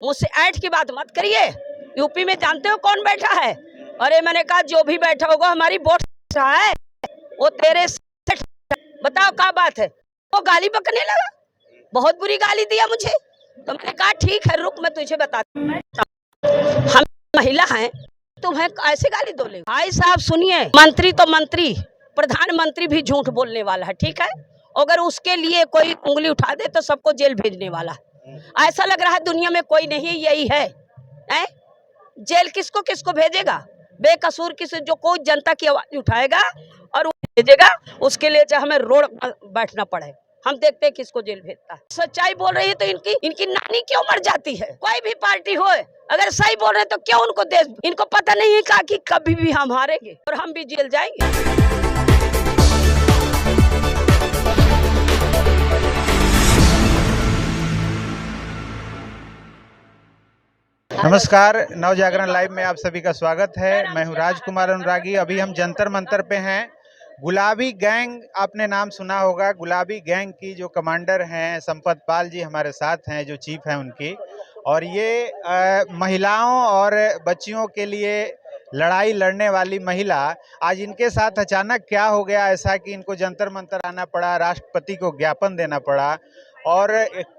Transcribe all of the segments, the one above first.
मुझसे ऐठ की बात मत करिए। यूपी में जानते हो कौन बैठा है? अरे मैंने कहा जो भी बैठा होगा हमारी वोट है वो तेरे बताओ क्या बात है। वो गाली बकने लगा, बहुत बुरी गाली दिया मुझे। तो मैंने कहा ठीक है रुक मैं तुझे बताती हूँ। हम महिला हैं, तुम्हें ऐसे गाली दो ले? भाई साहब सुनिए, मंत्री तो मंत्री, प्रधानमंत्री भी झूठ बोलने वाला है, ठीक है? अगर उसके लिए कोई उंगली उठा दे तो सबको जेल भेजने वाला। ऐसा लग रहा है दुनिया में कोई नहीं, यही है, है? जेल किसको किसको भेजेगा? बेकसूर किसी जो कोई जनता की आवाज उठाएगा और वो भेजेगा, उसके लिए चाहे हमें रोड बैठना पड़े। हम देखते हैं किसको जेल भेजता है। सच्चाई बोल रही है तो इनकी नानी क्यों मर जाती है? कोई भी पार्टी हो, अगर सही बोल रहे तो क्यों उनको देश, इनको पता नहीं है कि कभी भी हम हारेंगे और हम भी जेल जाएंगे। नमस्कार, नव जागरण लाइव में आप सभी का स्वागत है। मैं हूं राजकुमार अनुरागी। अभी हम जंतर मंतर पे हैं। गुलाबी गैंग, आपने नाम सुना होगा। गुलाबी गैंग की जो कमांडर हैं संपत पाल जी हमारे साथ हैं, जो चीफ हैं उनकी। और ये महिलाओं और बच्चियों के लिए लड़ाई लड़ने वाली महिला, आज इनके साथ अचानक क्या हो गया ऐसा कि इनको जंतर मंतर आना पड़ा, राष्ट्रपति को ज्ञापन देना पड़ा। और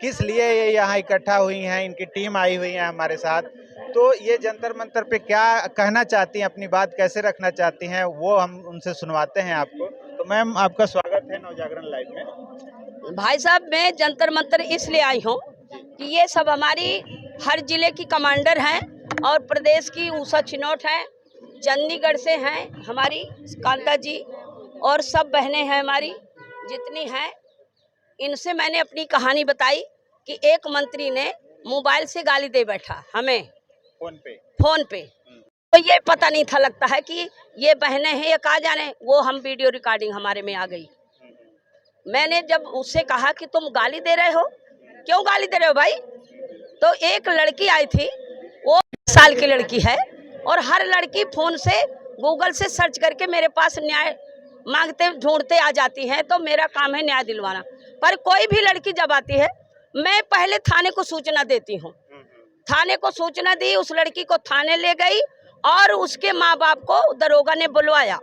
किस लिए ये यहाँ इकट्ठा हुई हैं, इनकी टीम आई हुई है हमारे साथ। तो ये जंतर मंतर पे क्या कहना चाहती हैं, अपनी बात कैसे रखना चाहती हैं, वो हम उनसे सुनवाते हैं आपको। तो मैम, आपका स्वागत है नवजागरण लाइव में। भाई साहब, मैं जंतर मंतर इसलिए आई हूँ कि ये सब हमारी हर जिले की कमांडर हैं और प्रदेश की ऊषा चिनौट हैं, चंडीगढ़ से हैं हमारी कांता जी, और सब बहनें हैं हमारी जितनी हैं। इनसे मैंने अपनी कहानी बताई कि एक मंत्री ने मोबाइल से गाली दे बैठा हमें फोन पे। तो ये पता नहीं था, लगता है कि ये बहनें हैं या कहा जाने, वो हम वीडियो रिकॉर्डिंग हमारे में आ गई। मैंने जब उससे कहा कि तुम गाली दे रहे हो, क्यों गाली दे रहे हो भाई? तो एक लड़की आई थी, वो 20 साल की लड़की है, और हर लड़की फोन से गूगल से सर्च करके मेरे पास न्याय मांगते ढूंढते आ जाती है। तो मेरा काम है न्याय दिलवाना। पर कोई भी लड़की जब आती है, मैं पहले थाने को सूचना देती हूँ। थाने को सूचना दी, उस लड़की को थाने ले गई और उसके माँ बाप को दरोगा ने बुलवाया।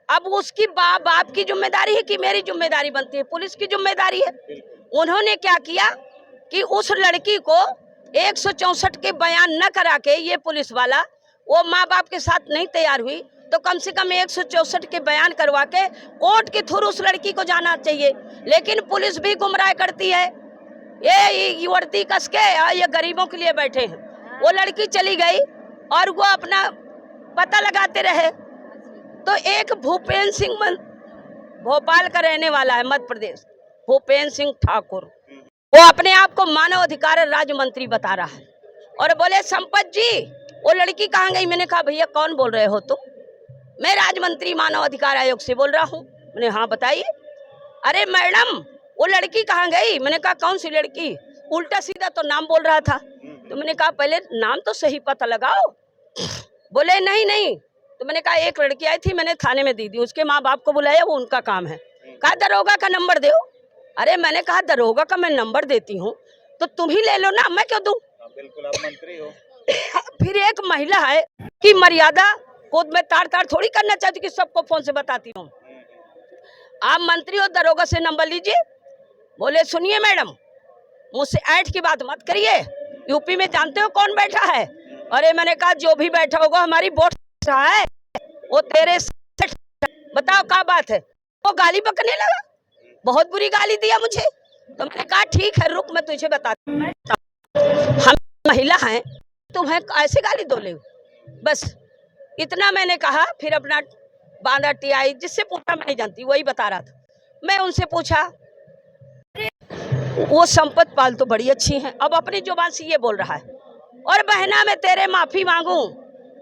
अब उसकी बाप की जिम्मेदारी है कि मेरी जिम्मेदारी बनती है, पुलिस की जिम्मेदारी है। उन्होंने क्या किया कि उस लड़की को 164 के बयान न करा के, ये पुलिस वाला वो माँ बाप के साथ नहीं तैयार हुई तो कम से कम 164 के बयान करवा के कोर्ट के थ्रू उस लड़की को जाना चाहिए। लेकिन पुलिस भी गुमराह करती है, ये वर्दी कस के ये गरीबों के लिए बैठे हैं। वो लड़की चली गई और वो अपना पता लगाते रहे। तो एक भूपेंद्र सिंह, भोपाल का रहने वाला है, मध्य प्रदेश, भूपेंद्र सिंह ठाकुर, वो अपने आप को मानव अधिकार राज्य मंत्री बता रहा है और बोले संपत जी वो लड़की कहाँ गई? मैंने कहा भैया कौन बोल रहे हो तुम? मैं राज्य मंत्री मानव अधिकार आयोग से बोल रहा हूँ। मैंने हाँ बताइए। अरे मैडम वो लड़की कहाँ गई? मैंने कहा कौन सी लड़की? उल्टा सीधा तो नाम बोल रहा था। तो मैंने कहा पहले नाम तो सही पता लगाओ। बोले नहीं नहीं। तो मैंने कहा एक लड़की आई थी, मैंने थाने में दी थी, उसके माँ बाप को बुलाया, वो उनका काम है। कहा दरोगा का नंबर दो। अरे मैंने कहा दरोगा का मैं नंबर देती हूँ तो तुम ही ले लो ना, मैं क्यों दूं? बिल्कुल, आप मंत्री हो। फिर एक महिला है कि मर्यादा को मैं तार तार थोड़ी करना चाहती कि सबको फोन से बताती हूँ। आप मंत्री हो, दरोगा से नंबर लीजिए। बोले सुनिए मैडम, मुझसे ऐठ की बात मत करिए। यूपी में जानते हो कौन बैठा है? अरे मैंने कहा जो भी बैठा होगा हमारी वोट है वो तेरे बताओ क्या बात है। वो गाली बकने लगा, बहुत बुरी गाली दिया मुझे। तो मैंने कहा ठीक है रुक मैं तुझे बताती हूँ। हम महिला हैं, तुम्हें ऐसे गाली दो ले? बस इतना मैंने कहा। फिर अपना बांधा टियाई, जिससे पूछा मैं नहीं जानती, वही बता रहा था। मैं उनसे पूछा, वो संपत पाल तो बड़ी अच्छी हैं, अब अपनी जुबान से ये बोल रहा है, और बहना मैं तेरे माफी मांगू,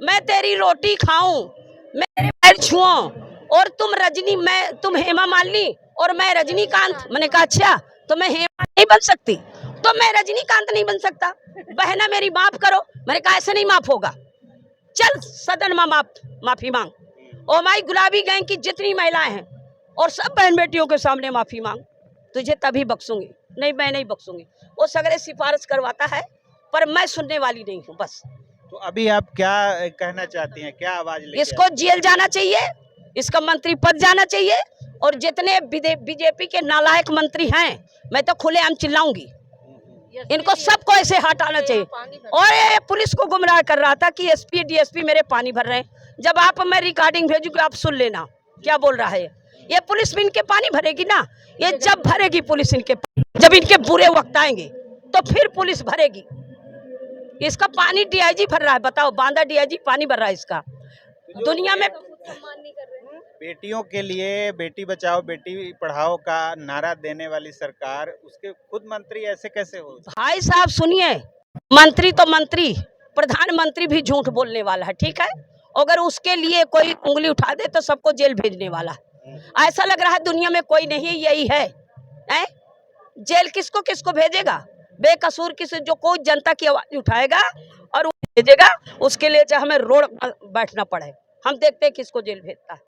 मैं तेरी रोटी खाऊं, मैं तेरे पैर छुओं, और तुम हेमा मालिनी और मैं रजनीकांत। मैंने कहा अच्छा, तो मैं हेमा नहीं बन सकती तो मैं रजनीकांत नहीं बन सकता? बहना मेरी माफ करो। मैंने कहा ऐसे नहीं माफ होगा, चल सदन में माफी मांग। और हमारी गुलाबी गैंग की जितनी महिलाएं हैं और सब बहन बेटियों के सामने माफी मांग, तुझे तभी बख्शूंगी। नहीं मैं नहीं बख्शूंगी। वो सगरे सिफारिश करवाता है पर मैं सुनने वाली नहीं हूँ। बस तो अभी आप क्या कहना चाहती हैं, क्या आवाज लेके इसको जेल जाना चाहिए, इसका मंत्री पद जाना चाहिए, और जितने बीजेपी के नालायक मंत्री हैं मैं तो खुलेआम चिल्लाऊंगी, इनको सबको ऐसे हटाना चाहिए। और ये पुलिस को गुमराह कर रहा था कि एसपी डीएसपी मेरे पानी भर रहे हैं। जब आप मैं रिकॉर्डिंग भेजूंगी आप सुन लेना क्या बोल रहा है। ये पुलिस भी इनके पानी भरेगी ना, ये जब भरेगी पुलिस इनके, जब इनके बुरे वक्त आएंगे तो फिर पुलिस भरेगी। इसका पानी डीआईजी भर रहा है, बताओ, बांदा डीआईजी पानी भर रहा है इसका। दुनिया में बेटियों के लिए बेटी बचाओ बेटी पढ़ाओ का नारा देने वाली सरकार, उसके खुद मंत्री ऐसे कैसे हो? भाई साहब सुनिए, मंत्री तो मंत्री, प्रधानमंत्री भी झूठ बोलने वाला है, ठीक है। अगर उसके लिए कोई उंगली उठा दे तो सबको जेल भेजने वाला है। ऐसा लग रहा है दुनिया में कोई नहीं, यही है, हैं? जेल किसको किसको भेजेगा? बेकसूर किसी, जो कोई जनता की आवाज उठाएगा और भेजेगा, उसके लिए चाहे हमें रोड बैठना पड़े। हम देखते हैं किसको जेल भेजता है।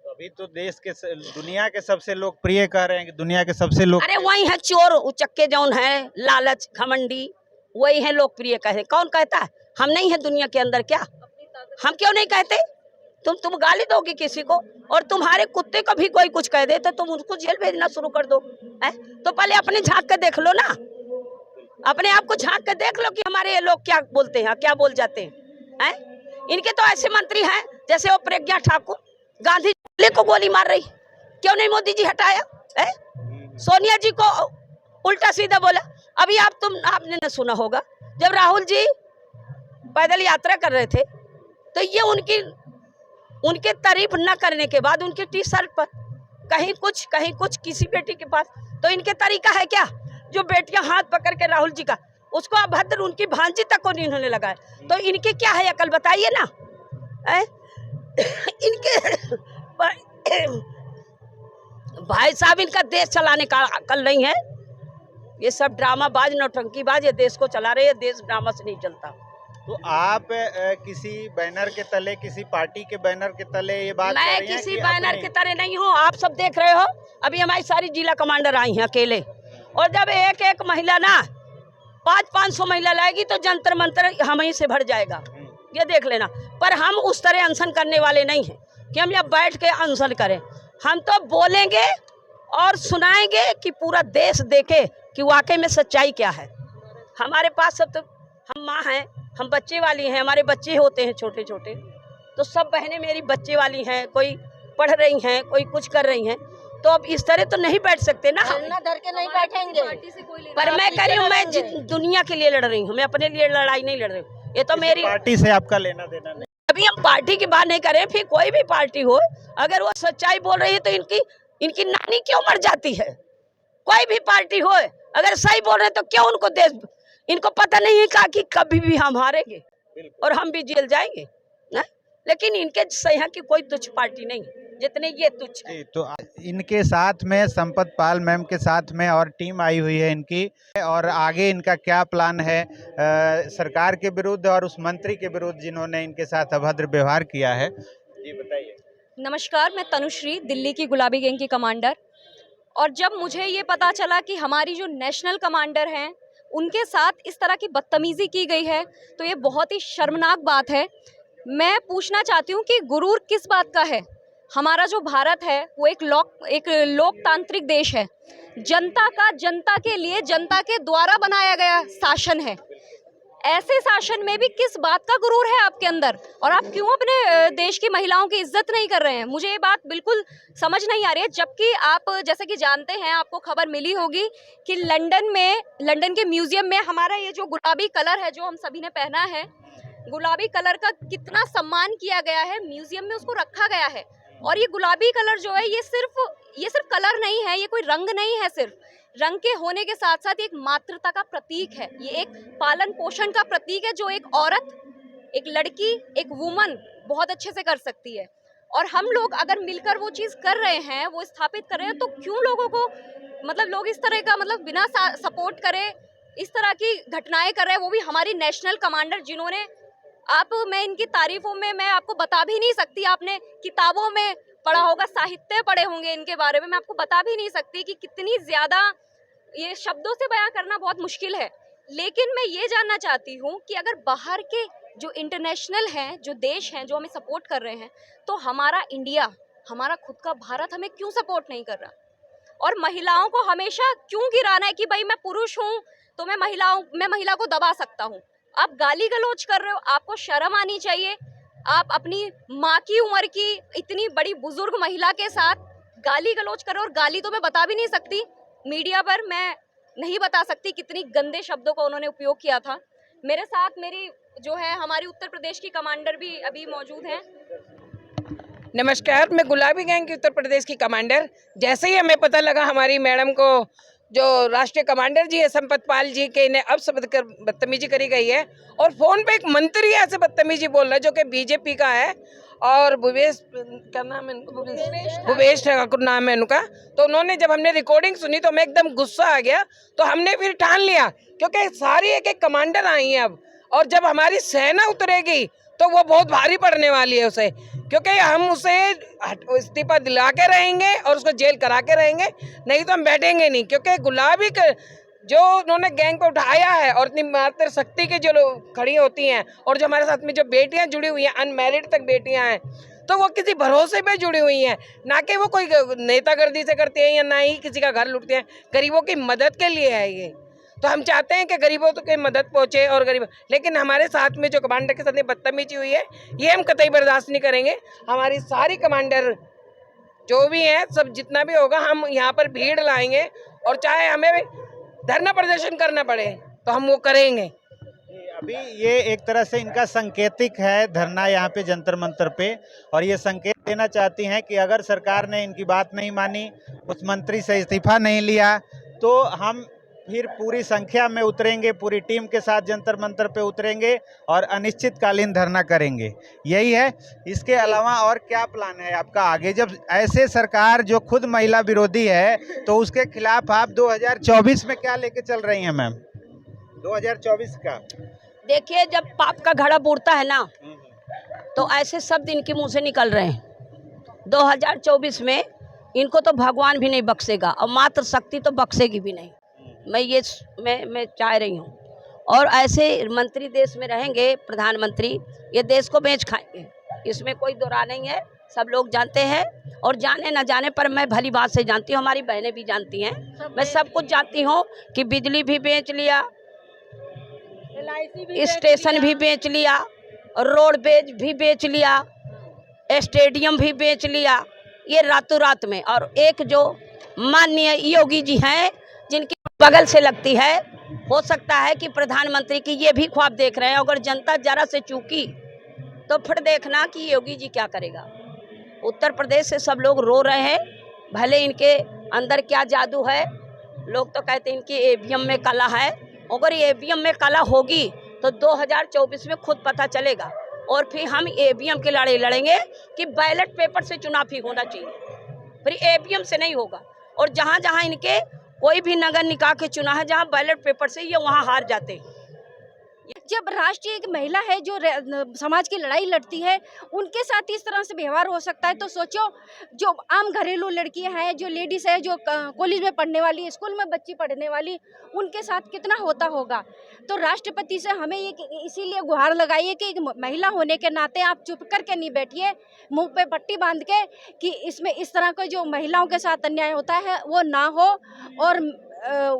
अभी तो देश के दुनिया के सबसे लोकप्रिय कह रहे हैं कि दुनिया के सबसे लोग, अरे वही है चोर उचक्के जौन है, लालच घमंडी, वही है लोकप्रिय कहे। कौन कहता है? हम नहीं है दुनिया के अंदर क्या? हम क्यों नहीं कहते? तुम गाली दोगे किसी को, और तुम्हारे कुत्ते को भी कोई कुछ कह दे तो तुम उसको जेल भेजना शुरू कर दो, है? तो पहले अपने झांक के देख लो ना, अपने आप को झांक के देख लो कि हमारे ये लोग क्या बोलते हैं, क्या बोल जाते हैं। इनके तो ऐसे मंत्री हैं जैसे वो प्रज्ञा ठाकुर, गांधी को गोली मार रही, क्यों नहीं मोदी जी हटाया है? सोनिया जी को उल्टा सीधा बोला। अभी आपने न सुना होगा, जब राहुल जी पैदल यात्रा कर रहे थे तो ये उनके तारीफ न करने के बाद उनके टी शर्ट पर कहीं कुछ किसी बेटी के पास, तो इनके तरीका है क्या? जो बेटियां हाथ पकड़ के राहुल जी का, उसको अभद्र उनकी भांजी तक को नहीं इन्होंने लगाया, तो इनके क्या है अकल, बताइए ना। इनके भाई साहब, इनका देश चलाने का अकल नहीं है। ये सब ड्रामाबाज नौटंकीबाज ये देश को चला रहे हैं, देश ड्रामा से नहीं चलता। तो आप किसी बैनर के तले, किसी पार्टी के बैनर के तले ये बात मैं कर रही हैं किसी कि बैनर के तले नहीं हूँ, आप सब देख रहे हो। अभी हमारी सारी जिला कमांडर आई हैं अकेले, और जब एक एक महिला ना 500-500 महिला लाएगी तो जंतर मंतर हम ही से भर जाएगा, ये देख लेना। पर हम उस तरह अनशन करने वाले नहीं हैं कि हम यहाँ बैठ के अनशन करें। हम तो बोलेंगे और सुनाएंगे कि पूरा देश देखे कि वाकई में सच्चाई क्या है। हमारे पास सब तो, हम माँ हैं, हम बच्चे वाली हैं, हमारे बच्चे होते हैं छोटे छोटे, तो सब बहनें मेरी बच्चे वाली हैं, कोई पढ़ रही हैं, कोई कुछ कर रही हैं, तो अब इस तरह तो नहीं बैठ सकते ना, डर के नहीं बैठेंगे। पर मैं कह रही हूँ, मैं दुनिया के लिए लड़ रही हूँ, मैं अपने लिए लड़ाई नहीं लड़ रही हूँ। ये तो मेरी पार्टी से आपका लेना देना नहीं। अभी हम पार्टी की बात नहीं करें, फिर कोई भी पार्टी हो, अगर वो सच्चाई बोल रही है तो इनकी नानी क्यों मर जाती है? कोई भी पार्टी हो, अगर सही बोल रहे तो क्यों उनको देश, इनको पता नहीं है कि कभी भी हम हारेंगे और हम भी जेल जाएंगे ना? लेकिन इनके यहाँ की कोई तुच्छ पार्टी नहीं जितने ये तुच्छ है। तो इनके साथ में संपत पाल मैम के साथ में और टीम आई हुई है इनकी, और आगे इनका क्या प्लान है सरकार के विरुद्ध और उस मंत्री के विरुद्ध जिन्होंने इनके साथ अभद्र व्यवहार किया है, जी बताइए। नमस्कार, मैं तनुश्री, दिल्ली की गुलाबी गैंग की कमांडर। और जब मुझे ये पता चला कि हमारी जो नेशनल कमांडर हैं उनके साथ इस तरह की बदतमीज़ी की गई है, तो ये बहुत ही शर्मनाक बात है। मैं पूछना चाहती हूँ कि गुरूर किस बात का है? हमारा जो भारत है वो एक लोकतांत्रिक देश है, जनता का, जनता के लिए, जनता के द्वारा बनाया गया शासन है। ऐसे शासन में भी किस बात का गुरूर है आपके अंदर, और आप क्यों अपने देश की महिलाओं की इज्जत नहीं कर रहे हैं? मुझे ये बात बिल्कुल समझ नहीं आ रही है। जबकि आप जैसे कि जानते हैं, आपको खबर मिली होगी कि लंदन के म्यूजियम में हमारा ये जो गुलाबी कलर है जो हम सभी ने पहना है, गुलाबी कलर का कितना सम्मान किया गया है, म्यूजियम में उसको रखा गया है। और ये गुलाबी कलर जो है ये सिर्फ कलर नहीं है, ये कोई रंग नहीं है, सिर्फ रंग के होने के साथ साथ एक मातृता का प्रतीक है, ये एक पालन पोषण का प्रतीक है जो एक औरत, एक लड़की, एक वुमन बहुत अच्छे से कर सकती है। और हम लोग अगर मिलकर वो चीज़ कर रहे हैं, वो स्थापित कर रहे हैं, तो क्यों लोगों को लोग इस तरह का बिना सपोर्ट करे इस तरह की घटनाएं कर रहे हैं, वो भी हमारी नेशनल कमांडर जिन्होंने मैं इनकी तारीफों में मैं आपको बता भी नहीं सकती। आपने किताबों में पढ़ा होगा, साहित्य पढ़े होंगे इनके बारे में, मैं आपको बता भी नहीं सकती कि कितनी ज़्यादा, ये शब्दों से बयां करना बहुत मुश्किल है लेकिन मैं ये जानना चाहती हूँ कि अगर बाहर के जो इंटरनेशनल हैं, जो देश हैं, जो हमें सपोर्ट कर रहे हैं, तो हमारा इंडिया, हमारा खुद का भारत हमें क्यों सपोर्ट नहीं कर रहा? और महिलाओं को हमेशा क्यों गिराना है कि भाई मैं पुरुष हूँ तो मैं महिला को दबा सकता हूँ? आप गाली गलौज कर रहे हो, आपको शर्म आनी चाहिए। आप अपनी माँ की उम्र की इतनी बड़ी बुजुर्ग महिला के साथ गाली गलौज कर रहे हो, और गाली तो मैं बता भी नहीं सकती, मीडिया पर मैं नहीं बता सकती कितनी गंदे शब्दों का उन्होंने उपयोग किया था। मेरे साथ मेरी जो है हमारी उत्तर प्रदेश की कमांडर भी अभी मौजूद हैं। नमस्कार, मैं गुलाबी गैंग की उत्तर प्रदेश की कमांडर। जैसे ही हमें पता लगा हमारी मैडम को, जो राष्ट्रीय कमांडर जी है संपत पाल जी के, इन्हें अपशब्द कर बदतमीजी करी गई है, और फोन पे एक मंत्री ऐसे बदतमीजी बोल रहा है जो कि बीजेपी का है, और भूपेश, क्या नाम है इनका, भूपेश ठाकुर नाम है उनका। तो उन्होंने, जब हमने रिकॉर्डिंग सुनी तो हमें एकदम गुस्सा आ गया। तो हमने फिर ठान लिया, क्योंकि सारी एक एक कमांडर आई हैं अब, और जब हमारी सेना उतरेगी तो वो बहुत भारी पड़ने वाली है उसे, क्योंकि हम उसे इस्तीफा दिला के रहेंगे और उसको जेल करा के रहेंगे, नहीं तो हम बैठेंगे नहीं। क्योंकि गुलाबी जो उन्होंने गैंग पे उठाया है, और इतनी मात्र शक्ति के जो लोग खड़ी होती हैं, और जो हमारे साथ में जो बेटियां जुड़ी हुई हैं, अनमैरिड तक बेटियां हैं, तो वो किसी भरोसे पे जुड़ी हुई हैं, ना कि वो कोई नेतागर्दी से करती हैं या ना ही किसी का घर लूटते हैं। गरीबों की मदद के लिए है ये। तो हम चाहते हैं कि गरीबों तक की मदद पहुंचे, और गरीब, लेकिन हमारे साथ में जो कमांडर के साथ बदतमीजी हुई है, ये हम कतई बर्दाश्त नहीं करेंगे। हमारी सारी कमांडर जो भी हैं, सब जितना भी होगा, हम यहाँ पर भीड़ लाएंगे, और चाहे हमें धरना प्रदर्शन करना पड़े तो हम वो करेंगे। अभी ये एक तरह से इनका संकेतिक है धरना यहाँ पे जंतर मंतर पे, और ये संकेत देना चाहती हैं कि अगर सरकार ने इनकी बात नहीं मानी, उस मंत्री से इस्तीफा नहीं लिया, तो हम फिर पूरी संख्या में उतरेंगे, पूरी टीम के साथ जंतर मंतर पे उतरेंगे और अनिश्चितकालीन धरना करेंगे। यही है। इसके अलावा और क्या प्लान है आपका आगे? जब ऐसे सरकार जो खुद महिला विरोधी है, तो उसके खिलाफ आप 2024 में क्या लेके चल रही हैं मैम? 2024 का देखिए, जब पाप का घड़ा बुड़ता है ना, तो ऐसे शब्द इनके मुंह से निकल रहे हैं। 2024 में इनको तो भगवान भी नहीं बख्शेगा, और मात्र शक्ति तो बख्शेगी भी नहीं। मैं चाह रही हूँ। और ऐसे मंत्री देश में रहेंगे, प्रधानमंत्री, ये देश को बेच खाएंगे, इसमें कोई दो राय नहीं है। सब लोग जानते हैं, और जाने ना जाने पर मैं भली बात से जानती हूँ, हमारी बहनें भी जानती हैं, मैं सब कुछ जानती हूँ कि बिजली भी बेच लिया, स्टेशन भी बेच लिया, रोड भी बेच लिया, स्टेडियम भी बेच लिया, ये रातों रात में। और एक जो माननीय योगी जी हैं, जिनकी बगल से लगती है, हो सकता है कि प्रधानमंत्री की ये भी ख्वाब देख रहे हैं। अगर जनता जरा से चूकी तो फिर देखना कि योगी जी क्या करेगा। उत्तर प्रदेश से सब लोग रो रहे हैं, भले इनके अंदर क्या जादू है। लोग तो कहते हैं इनकी ईवीएम में कला है, अगर ईवीएम में कला होगी तो 2024 में खुद पता चलेगा, और फिर हम ईवीएम की लड़ाई लड़ेंगे कि बैलेट पेपर से चुनाव ही होना चाहिए, फिर ईवीएम से नहीं होगा। और जहाँ जहाँ इनके कोई भी नगर निकाय के चुनाव है, जहाँ बैलेट पेपर से ये वहाँ हार जाते हैं। जब राष्ट्रीय एक महिला है जो समाज की लड़ाई लड़ती है, उनके साथ इस तरह से व्यवहार हो सकता है, तो सोचो जो आम घरेलू लड़कियां हैं, जो लेडीज़ है, जो कॉलेज में पढ़ने वाली, स्कूल में बच्ची पढ़ने वाली, उनके साथ कितना होता होगा। तो राष्ट्रपति से हमें ये इसीलिए गुहार लगाइए कि एक महिला होने के नाते आप चुप करके नहीं बैठिए, मुंह पे पट्टी बांध के, कि इसमें इस तरह का जो महिलाओं के साथ अन्याय होता है वो ना हो, और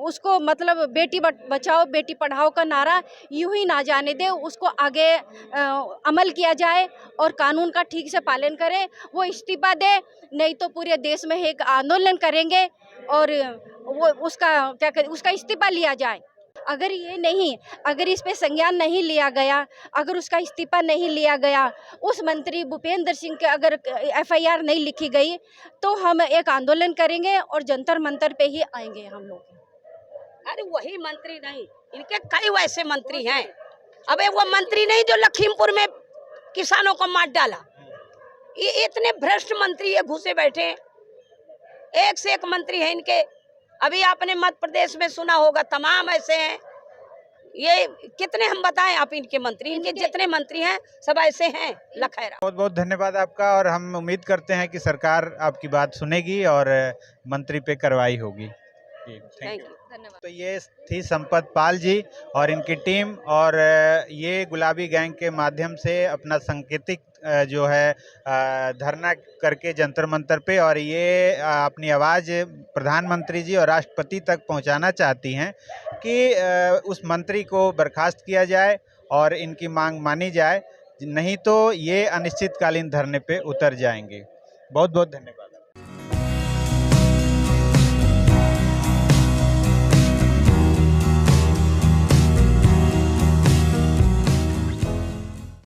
उसको मतलब बेटी बचाओ बेटी पढ़ाओ का नारा यूं ही ना जाने दे, उसको आगे अमल किया जाए और कानून का ठीक से पालन करें। वो इस्तीफा दे, नहीं तो पूरे देश में एक आंदोलन करेंगे और वो उसका इस्तीफा लिया जाए। अगर इस पे संज्ञान नहीं लिया गया, अगर उसका इस्तीफा नहीं लिया गया, उस मंत्री भूपेंद्र सिंह के अगर FIR नहीं लिखी गई, तो हम एक आंदोलन करेंगे और जंतर मंतर पे ही आएंगे हम लोग। अरे वही मंत्री नहीं, इनके कई वैसे मंत्री हैं। अबे वो मंत्री नहीं जो लखीमपुर में किसानों को मार डाला, ये इतने भ्रष्ट मंत्री ये घुसे बैठे, एक से एक मंत्री है इनके। अभी आपने मध्य प्रदेश में सुना होगा, तमाम ऐसे हैं। ये कितने हम बताएं आप इनके मंत्री, इनके जितने मंत्री हैं सब ऐसे हैं लखैरा। बहुत बहुत धन्यवाद आपका, और हम उम्मीद करते हैं कि सरकार आपकी बात सुनेगी और मंत्री पे कार्रवाई होगी। Thank you. धन्यवाद। तो ये थी संपत पाल जी और इनकी टीम, और ये गुलाबी गैंग के माध्यम से अपना सांकेतिक जो है धरना करके जंतर मंतर पे, और ये अपनी आवाज़ प्रधानमंत्री जी और राष्ट्रपति तक पहुंचाना चाहती हैं कि उस मंत्री को बर्खास्त किया जाए और इनकी मांग मानी जाए, नहीं तो ये अनिश्चितकालीन धरने पे उतर जाएंगे। बहुत बहुत धन्यवाद।